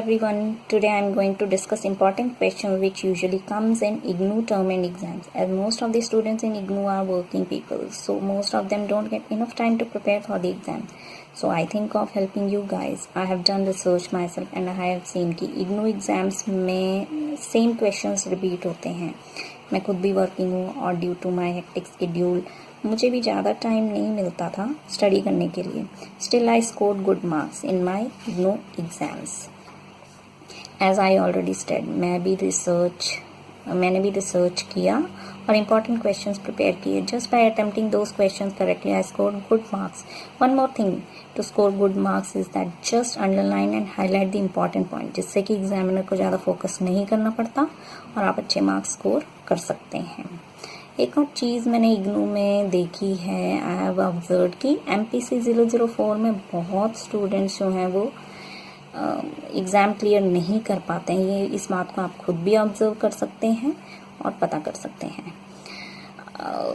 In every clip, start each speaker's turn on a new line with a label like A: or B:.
A: everyone, today I am going to discuss important questions which usually comes in IGNOU term and exams, as most of the students in IGNOU are working people, so most of them don't get enough time to prepare for the exam. So I think of helping you guys. I have done research myself and I have seen कि IGNOU exams में same questions repeat होते हैं. मैं खुद भी working हूँ और due to my hectic schedule मुझे भी ज़्यादा टाइम नहीं मिलता था स्टडी करने के लिए. Still I scored good marks in my IGNOU exams. As I already stated मैंने भी रिसर्च किया और इम्पॉर्टेंट क्वेश्चंस प्रिपेयर किए. Just by attempting those questions correctly I scored good marks. One more thing to score good marks is that just underline and highlight the important point, जिससे कि examiner को ज़्यादा focus नहीं करना पड़ता और आप अच्छे मार्क्स स्कोर कर सकते हैं. एक और चीज़ मैंने IGNOU में देखी है, आई हैव ऑब्जर्व कि MPC 004 में बहुत स्टूडेंट्स जो हैं वो एग्ज़ाम क्लियर नहीं कर पाते हैं. ये इस बात को आप खुद भी ऑब्जर्व कर सकते हैं और पता कर सकते हैं.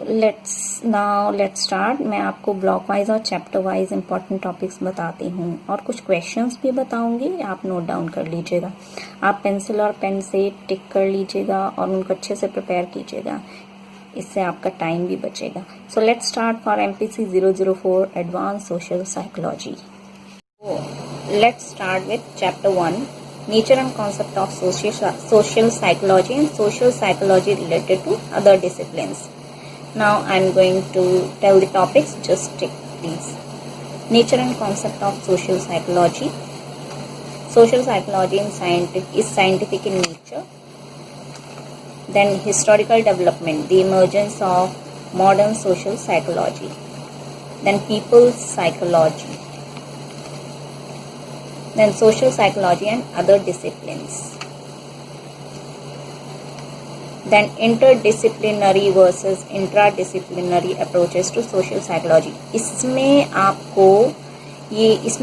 A: Let's start. मैं आपको ब्लॉक वाइज और चैप्टर वाइज इंपॉर्टेंट टॉपिक्स बताती हूँ और कुछ क्वेश्चंस भी बताऊंगी, आप नोट डाउन कर लीजिएगा. आप पेंसिल और पेन से टिक कर लीजिएगा और उनको अच्छे से प्रिपेयर कीजिएगा, इससे आपका टाइम भी बचेगा. So let's start for MPC 004 advance social psychology. Let's start with chapter 1, nature and concept of social psychology and social psychology related to other disciplines. Now I'm going to tell the topics, just take these. Nature and concept of social psychology. Social psychology is scientific in nature. Then historical development, the emergence of modern social psychology. Then people's psychology. Then social psychology and other disciplines. Then interdisciplinary versus intradisciplinary approaches to social psychology. इसमें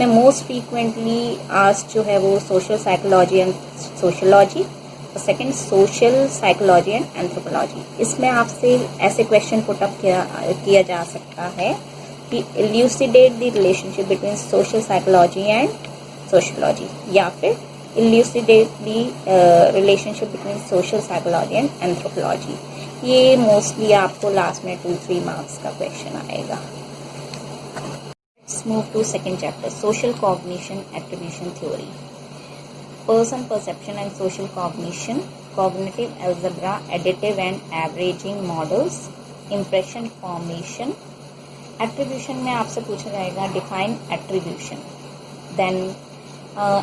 A: most frequently asked जो है वो social psychology and sociology और second social psychology and anthropology. इसमें आपसे ऐसे question put up किया जा सकता है कि elucidate the relationship between social psychology and sociology, या फिर elucidate the relationship between social psychology and anthropology. ये मोस्टली आपको लास्ट में 2-3 मार्क्स का क्वेश्चन आएगा. Let's move to second chapter, social cognition attribution theory. Person perception and social cognition, cognitive algebra, additive and averaging models, impression formation. Attribution में आपसे पूछा जाएगा define attribution. Then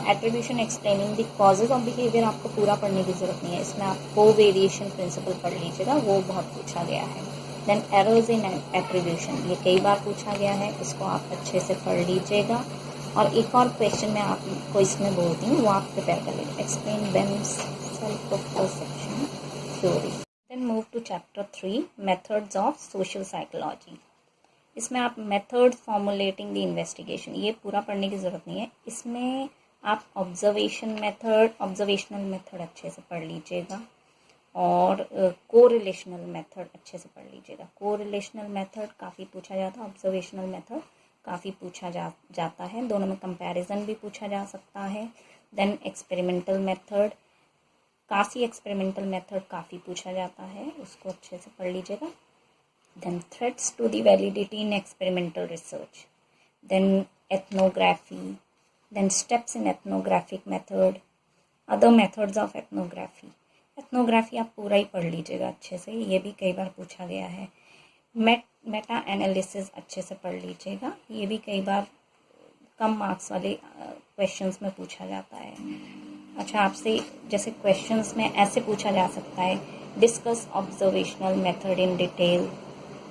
A: attribution explaining the causes of behaviour आपको पूरा पढ़ने की जरूरत नहीं है, इसमें आप कोवेरिएशन प्रिंसिपल पढ़ लीजिएगा, वो बहुत पूछा गया है. देन एरर्स इन एट्रीब्यूशन, ये कई बार पूछा गया है, इसको आप अच्छे से पढ़ लीजिएगा. और एक और क्वेश्चन मैं आपको इसमें बोलती हूँ, वो आप प्रिपेयर कर लीजिए. Explain Bem's self perception theory. Then move to chapter 3, methods of social psychology. इसमें आप मेथड फॉर्मुलेटिंग द इन्वेस्टिगेशन, ये पूरा पढ़ने की ज़रूरत नहीं है. इसमें आप ऑब्जर्वेशनल मेथड अच्छे से पढ़ लीजिएगा और कोरिलेशनल मेथड अच्छे से पढ़ लीजिएगा. कोरिलेशनल मेथड काफ़ी पूछा जाता है, ऑब्जर्वेशनल मेथड काफ़ी पूछा जाता है, दोनों में कंपैरिजन भी पूछा जा सकता है. देन एक्सपेरिमेंटल मेथड, कासी एक्सपेरिमेंटल मेथड काफ़ी पूछा जाता है, उसको अच्छे से पढ़ लीजिएगा. Then threats to the validity in experimental research. Then ethnography. Then steps in ethnographic method. Other methods of ethnography. Ethnography आप पूरा ही पढ़ लीजिएगा अच्छे से, ये भी कई बार पूछा गया है. मेटा एनालिसिस अच्छे से पढ़ लीजिएगा, ये भी कई बार कम मार्क्स वाले क्वेश्चंस में पूछा जाता है. अच्छा, आपसे जैसे क्वेश्चंस में ऐसे पूछा जा सकता है, discuss observational method in detail.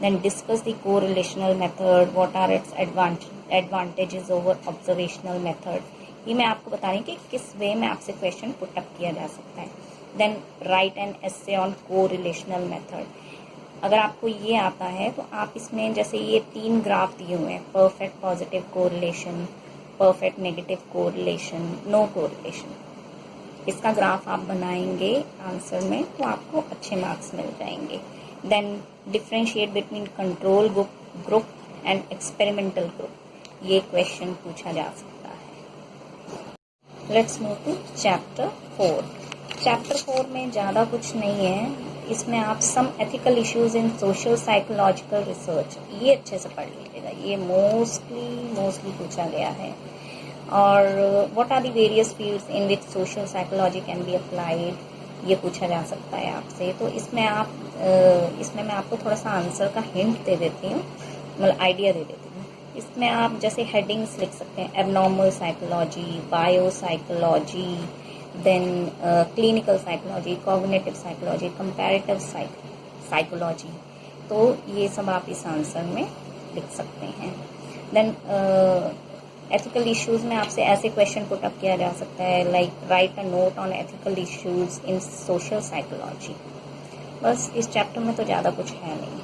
A: Then discuss the correlational method. What are its advantages over observational method. ये मैं आपको बता रही हूँ कि किस वे में आपसे क्वेश्चन पुट अप किया जा सकता है. Then write an essay on correlational method. अगर आपको ये आता है तो आप इसमें जैसे ये 3 ग्राफ दिए हुए हैं, perfect positive correlation, perfect negative correlation, no correlation, इसका ग्राफ आप बनाएंगे आंसर में तो आपको अच्छे मार्क्स मिल जाएंगे. Then differentiate between control group and experimental group, ये क्वेश्चन पूछा जा सकता है. Let's move to chapter 4। Chapter 4 में ज़्यादा कुछ नहीं है, इसमें आप some ethical issues in social psychological research, ये अच्छे से पढ़ लीजिएगा, ये मोस्टली पूछा गया है। और what are the various fields in which social psychology can be applied, ये पूछा जा सकता है आपसे। तो इसमें मैं आपको थोड़ा सा आंसर का हिंट दे देती हूँ, मतलब आइडिया दे देती हूँ। इसमें आप जैसे हेडिंग्स लिख सकते हैं, abnormal psychology, bio psychology, then clinical psychology, cognitive psychology, comparative psychology. तो ये सब आप इस आंसर में लिख सकते हैं। देन एथिकल इश्यूज में आपसे ऐसे क्वेश्चन पुट अप किया जा सकता है, like write a note on ethical issues in social psychology. बस इस चैप्टर में तो ज़्यादा कुछ है नहीं।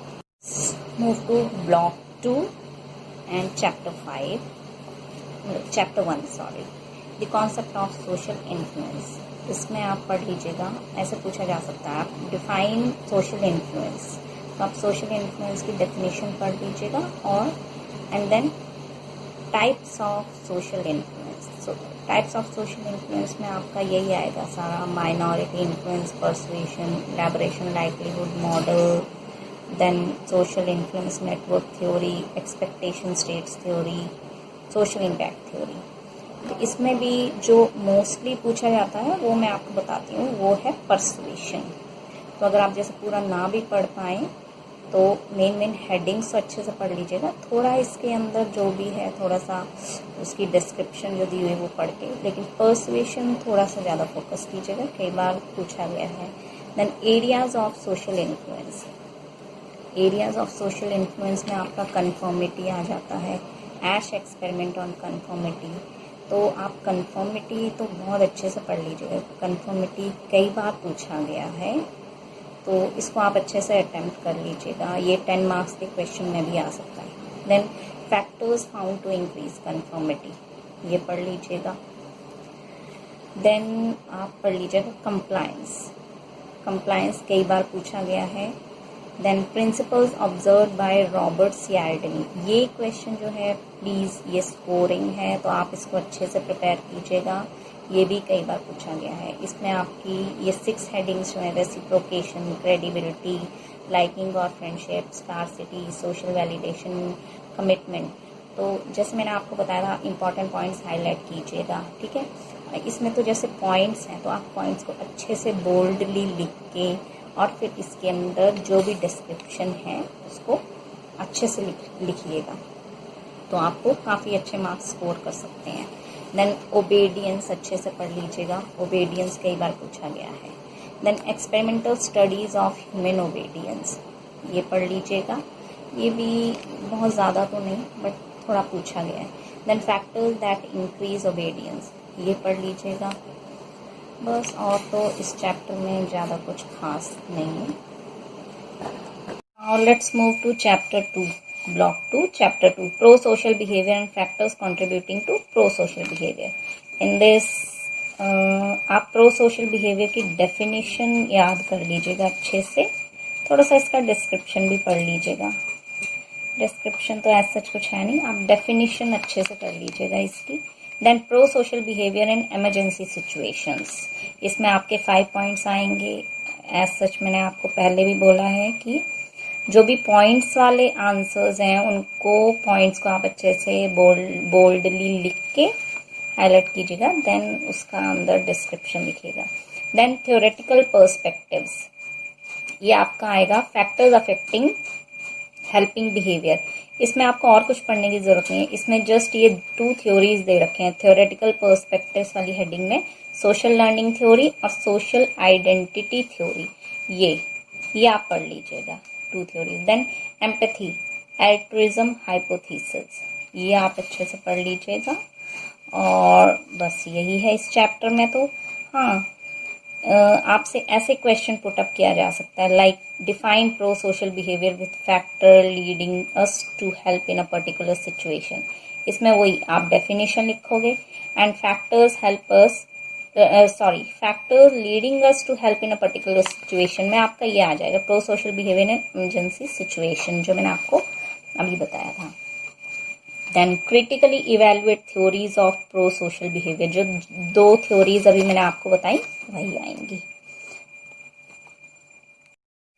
A: Move to block 2 and chapter 1, sorry, the concept of social influence. इसमें आप पढ़ लीजिएगा, ऐसे पूछा जा सकता है, आप डिफाइन सोशल इन्फ्लुएंस, तो आप सोशल इन्फ्लुएंस की डेफिनेशन पढ़ लीजिएगा, और and then types of social influence. So types of social influence में आपका यही आएगा सारा, minority influence, persuasion, elaboration, likelihood model, then social influence network theory, expectation states theory, social impact theory. तो इसमें भी जो मोस्टली पूछा जाता है वो मैं आपको बताती हूँ, वो है पर्सुएशन। तो अगर आप जैसे पूरा ना भी पढ़ पाएँ तो मेन हेडिंग्स अच्छे से पढ़ लीजिएगा, थोड़ा इसके अंदर जो भी है थोड़ा सा उसकी डिस्क्रिप्शन जो दी हुई है वो पढ़ के, लेकिन पर्सुएशन थोड़ा सा ज़्यादा फोकस कीजिएगा, कई बार पूछा गया है। Then areas of social influence, areas of social influence में आपका कन्फर्मिटी आ जाता है, ऐश एक्सपेरिमेंट ऑन कन्फर्मिटी। तो आप कन्फर्मिटी तो बहुत अच्छे से पढ़ लीजिएगा, कन्फर्मिटी कई बार पूछा गया है, तो इसको आप अच्छे से अटेम्प्ट कर लीजिएगा, ये 10 मार्क्स के क्वेश्चन में भी आ सकता है। Then factors found to increase conformity, ये पढ़ लीजिएगा। देन आप पढ़ लीजिएगा कंप्लायंस, कंप्लायंस कई बार पूछा गया है। Then principles observe by Robert Cialdini, ये क्वेश्चन जो है प्लीज़ ये स्कोरिंग है, तो आप इसको अच्छे से प्रिपेयर कीजिएगा, ये भी कई बार पूछा गया है। इसमें आपकी ये 6 हेडिंग्स जो है, रेसिप्रोकेशन, क्रेडिबिलिटी, लाइकिंग और friendship, scarcity, social validation, commitment. तो जैसे मैंने आपको बताया था, इंपॉर्टेंट पॉइंट्स हाईलाइट कीजिएगा, ठीक है। इसमें तो जैसे पॉइंट्स हैं तो आप पॉइंट्स को अच्छे से बोल्डली लिख के, और फिर इसके अंदर जो भी डिस्क्रिप्शन है उसको अच्छे से लिखिएगा, तो आपको काफ़ी अच्छे मार्क्स स्कोर कर सकते हैं। देन ओबेडियंस अच्छे से पढ़ लीजिएगा, ओबेडियंस कई बार पूछा गया है। Then experimental studies of human obedience, ये पढ़ लीजिएगा, ये भी बहुत ज़्यादा तो नहीं बट थोड़ा पूछा गया है। देन फैक्टर्स दैट इंक्रीज ओबेडियंस, ये पढ़ लीजिएगा। बस और तो इस चैप्टर में ज़्यादा कुछ खास नहीं है। Now let's move to chapter 2, block 2, chapter 2, pro-social behavior and factors contributing to pro-social behavior. In this आप pro-social behavior की definition याद कर लीजिएगा अच्छे से, थोड़ा सा इसका description भी पढ़ लीजिएगा। डिस्क्रिप्शन तो ऐसा कुछ है नहीं, आप डेफिनेशन अच्छे से कर लीजिएगा इसकी। Then pro social behaviour in emergency situations, इसमें आपके 5 पॉइंट्स आएंगे। एज सच मैंने आपको पहले भी बोला है कि जो भी पॉइंट्स वाले आंसर्स हैं उनको पॉइंट्स को आप अच्छे से बोल्डली लिख के हाईलाइट कीजिएगा, देन उसका अंदर डिस्क्रिप्शन लिखिएगा। देन थ्योरेटिकल पर्सपेक्टिव्स, ये आपका आएगा फैक्टर्स अफेक्टिंग हेल्पिंग बिहेवियर। इसमें आपको और कुछ पढ़ने की जरूरत नहीं है, इसमें जस्ट ये 2 थ्योरीज दे रखे हैं। थ्योरेटिकल पर्सपेक्टिव्स वाली हेडिंग में सोशल लर्निंग थ्योरी और सोशल आइडेंटिटी थ्योरी, ये आप पढ़ लीजिएगा, 2 theories. Then empathy, altruism hypothesis, ये आप अच्छे से पढ़ लीजिएगा। और बस यही है इस चैप्टर में। तो हाँ, आपसे ऐसे क्वेश्चन पुट अप किया जा सकता है, like define pro social behaviour with factor leading us to help in a particular situation. इसमें वही आप डेफिनेशन लिखोगे, and factors help us, factors leading us to help in a particular situation में आपका ये आ जाएगा, pro social behaviour in emergency situation, जो मैंने आपको अभी बताया था। Then critically evaluate theories of pro social behaviour, जो 2 थ्योरीज अभी मैंने आपको बताई वही आएंगी।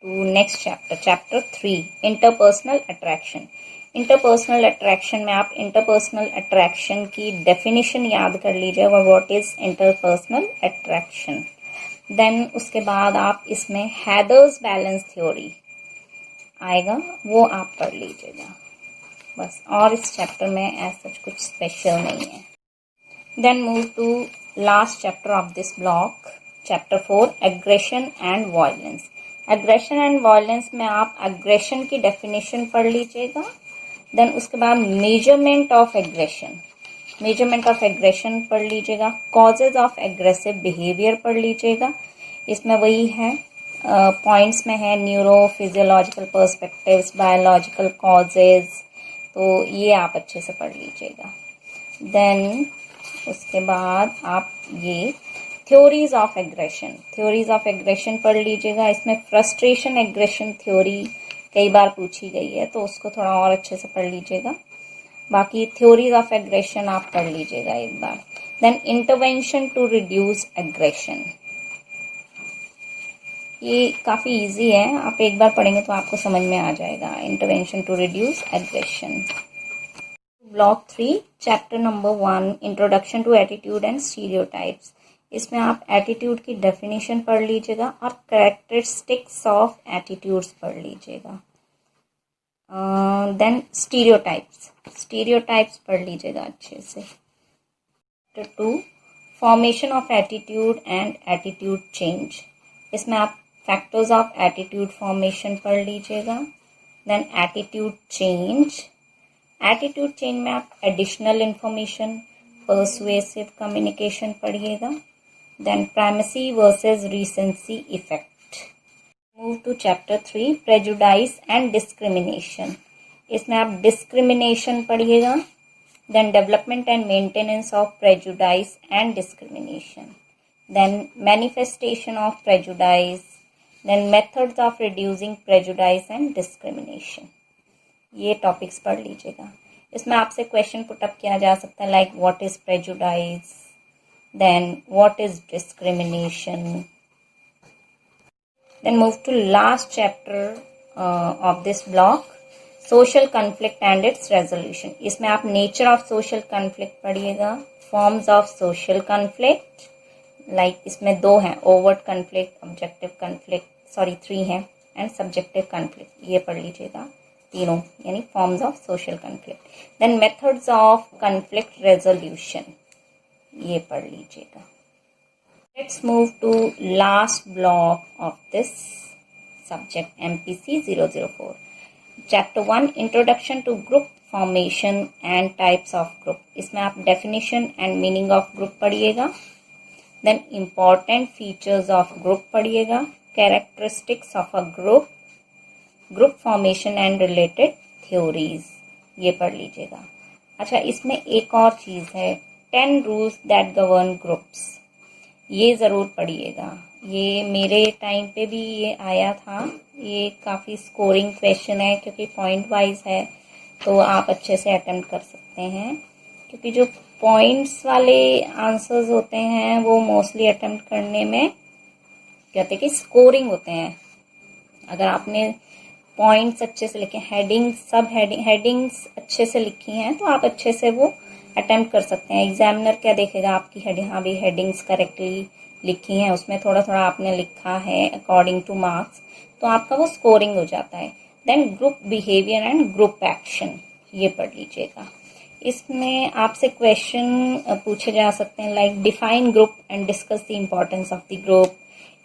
A: To next chapter, chapter 3 interpersonal attraction. Interpersonal attraction में आप इंटरपर्सनल अट्रैक्शन की डेफिनेशन याद कर लीजिएगा, what is interpersonal attraction. Then उसके बाद आप इसमें हैदर्स बैलेंस थ्योरी आएगा, वो आप पढ़ लीजिएगा बस। और इस चैप्टर में ऐसा कुछ स्पेशल नहीं है। Then move to last chapter of this block, chapter 4 aggression and violence. Aggression and violence में आप एग्रेशन की डेफिनेशन पढ़ लीजिएगा। देन उसके बाद measurement of aggression, measurement of aggression पढ़ लीजिएगा। कॉजेज ऑफ एग्रेसिव बिहेवियर पढ़ लीजिएगा। इसमें वही है पॉइंट्स में है neuro physiological perspectives, biological causes, तो ये आप अच्छे से पढ़ लीजिएगा। देन उसके बाद आप ये theories of aggression, theories of aggression पढ़ लीजिएगा। इसमें फ्रस्ट्रेशन एग्रेशन थ्योरी कई बार पूछी गई है, तो उसको थोड़ा और अच्छे से पढ़ लीजिएगा। बाकी थ्योरीज ऑफ एग्रेशन आप पढ़ लीजिएगा एक बार। Then intervention to reduce aggression, ये काफ़ी इजी है, आप एक बार पढ़ेंगे तो आपको समझ में आ जाएगा। Intervention to reduce aggression. Block 3 chapter number 1 introduction to attitude and stereotypes. इसमें आप एटीट्यूड की डेफिनेशन पढ़ लीजिएगा और कैरेक्टरिस्टिक्स ऑफ एटीट्यूड्स पढ़ लीजिएगा। देन स्टीरियोटाइप्स, स्टीरियोटाइप्स पढ़ लीजिएगा अच्छे से। Chapter 2 formation of attitude and attitude change. इसमें आप फैक्टर्स ऑफ एटीट्यूड फॉर्मेशन पढ़ लीजिएगा। Then attitude change, attitude change में आप एडिशनल इंफॉर्मेशन, पर्सुएसिव कम्युनिकेशन पढ़िएगा। Then primacy versus recency effect. Move to chapter 3 prejudice and discrimination. इसमें आप discrimination पढ़िएगा। Then development and maintenance of prejudice and discrimination. Then manifestation of prejudice, then methods of reducing prejudice and discrimination. ये topics पढ़ लीजिएगा। इसमें आपसे question put up किया जा सकता है like what is prejudice, then what is discrimination. Then move to last chapter of this block, social conflict and its resolution. इसमें आप नेचर ऑफ सोशल कॉन्फ्लिक्ट पढ़िएगा, forms of social conflict, like इसमें 2 हैं, overt conflict, objective conflict, 3 हैं, and subjective conflict, ये पढ़ लीजिएगा तीनों, यानी forms of social conflict. Then methods of conflict resolution, ये पढ़ लीजिएगा। Let's move to last block of this subject MPC 004, chapter 1 introduction to group formation and types of group. इसमें आप definition and meaning of group पढ़िएगा। Then important features of group पढ़िएगा, characteristics of a group, group formation and related theories, ये पढ़ लीजिएगा। अच्छा, इसमें एक और चीज़ है, 10 रूल्स दैट गवर्न ग्रुप्स, ये ज़रूर पढ़िएगा। ये मेरे टाइम पे भी ये आया था, ये काफ़ी स्कोरिंग क्वेश्चन है क्योंकि पॉइंट वाइज है, तो आप अच्छे से अटेम्प्ट कर सकते हैं। क्योंकि जो पॉइंट्स वाले आंसर्स होते हैं वो मोस्टली अटेम्प्ट करने में कहते हैं कि स्कोरिंग होते हैं। अगर आपने पॉइंट्स अच्छे से लिखे, हेडिंग्स, सब हेडिंग्स अच्छे से लिखी हैं तो आप अच्छे से वो अटेम्प्ट कर सकते हैं। एग्जामिनर क्या देखेगा, आपकी हेडिंग, हाँ भी हेडिंग्स करेक्टली लिखी हैं, उसमें थोड़ा थोड़ा आपने लिखा है अकॉर्डिंग टू मार्क्स, तो आपका वो स्कोरिंग हो जाता है। Then group behaviour and group action, ये पढ़ लीजिएगा। इसमें आपसे क्वेश्चन पूछे जा सकते हैं like define group and discuss the importance of the group,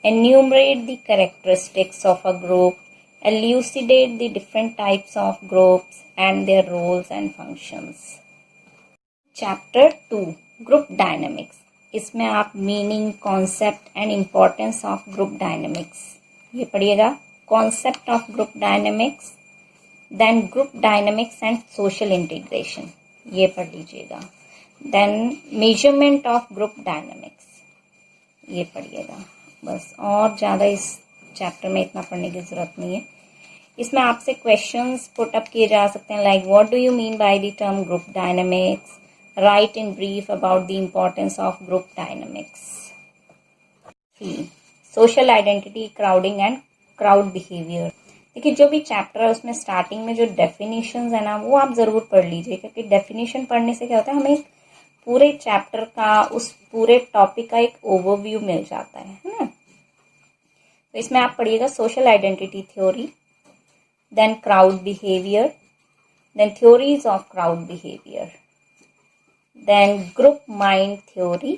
A: enumerate the characteristics of a group, elucidate the different types of groups and their roles and functions. Chapter 2 Group Dynamics, इसमें आप meaning, concept and importance of group dynamics, ये पढ़िएगा। Concept of group dynamics, then group dynamics and social integration, ये पढ़ लीजिएगा। Then measurement of group dynamics, ये पढ़िएगा बस। और ज़्यादा इस चैप्टर में इतना पढ़ने की ज़रूरत नहीं है। इसमें आपसे क्वेश्चंस पुट अप किए जा सकते हैं like what do you mean by the term group dynamics, right in brief about the importance of group dynamics. Social identity, crowding and crowd behaviour. देखिए जो भी चैप्टर है उसमें स्टार्टिंग में जो डेफिनेशंस है ना वो आप ज़रूर पढ़ लीजिए, क्योंकि डेफिनेशन पढ़ने से क्या होता है हमें एक पूरे चैप्टर का, उस पूरे टॉपिक का एक ओवरव्यू मिल जाता है ना। तो इसमें आप पढ़िएगा social identity theory, then crowd behaviour, then theories of crowd behaviour, then group mind theory,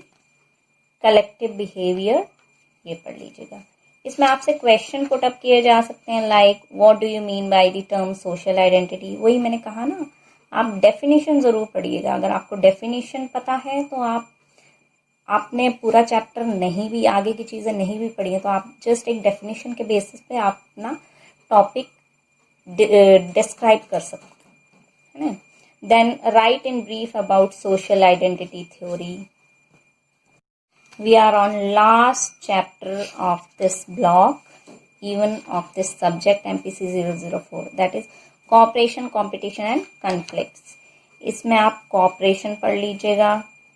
A: collective behaviour, ये पढ़ लीजिएगा। इसमें आपसे क्वेश्चन पुट अप किए जा सकते हैं like what do you mean by the term social identity. वही मैंने कहा ना, आप डेफिनेशन ज़रूर पढ़िएगा। अगर आपको डेफिनेशन पता है तो आपने पूरा चैप्टर नहीं भी, आगे की चीज़ें नहीं भी पढ़ी है, तो आप जस्ट एक डेफिनेशन के बेसिस पे आप अपना टॉपिक डिस्क्राइब कर सकते हैं ना। Then write in brief about social identity theory. We are on last chapter of this block, even of this subject MPC 004, that is cooperation, competition and conflicts. इसमें आप cooperation पढ़ लीजिएगा,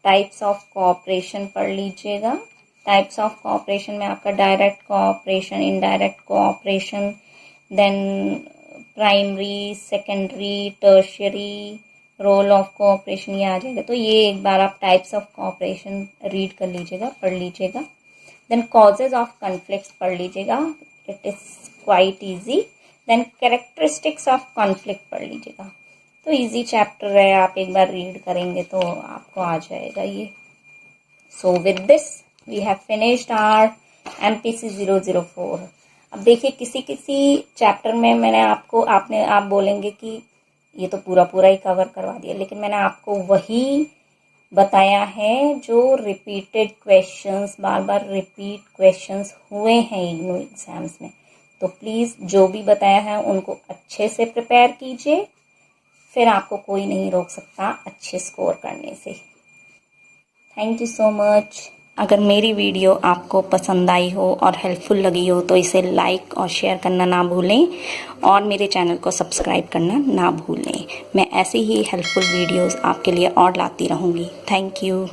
A: types of cooperation पढ़ लीजिएगा। types of cooperation में आपका direct cooperation, indirect cooperation, then primary, secondary, tertiary, role of cooperation, ये आ जाएगा। तो ये एक बार आप टाइप्स ऑफ कोऑपरेशन रीड कर लीजिएगा, पढ़ लीजिएगा। देन कॉजेज ऑफ कॉन्फ्लिक्ट्स पढ़ लीजिएगा, it is quite easy. Then characteristics of conflict पढ़ लीजिएगा। तो इजी चैप्टर है, आप एक बार रीड करेंगे तो आपको आ जाएगा ये। So with this we have finished our MPC 004। अब देखिए किसी चैप्टर में मैंने आप बोलेंगे कि ये तो पूरा ही कवर करवा दिया, लेकिन मैंने आपको वही बताया है जो रिपीटेड क्वेश्चंस, बार बार रिपीट क्वेश्चंस हुए हैं इग्नू एग्जाम्स में। तो प्लीज़ जो भी बताया है उनको अच्छे से प्रिपेयर कीजिए, फिर आपको कोई नहीं रोक सकता अच्छे स्कोर करने से। Thank you so much. अगर मेरी वीडियो आपको पसंद आई हो और हेल्पफुल लगी हो तो इसे लाइक और शेयर करना ना भूलें, और मेरे चैनल को सब्सक्राइब करना ना भूलें। मैं ऐसी ही हेल्पफुल वीडियोस आपके लिए और लाती रहूँगी। Thank you.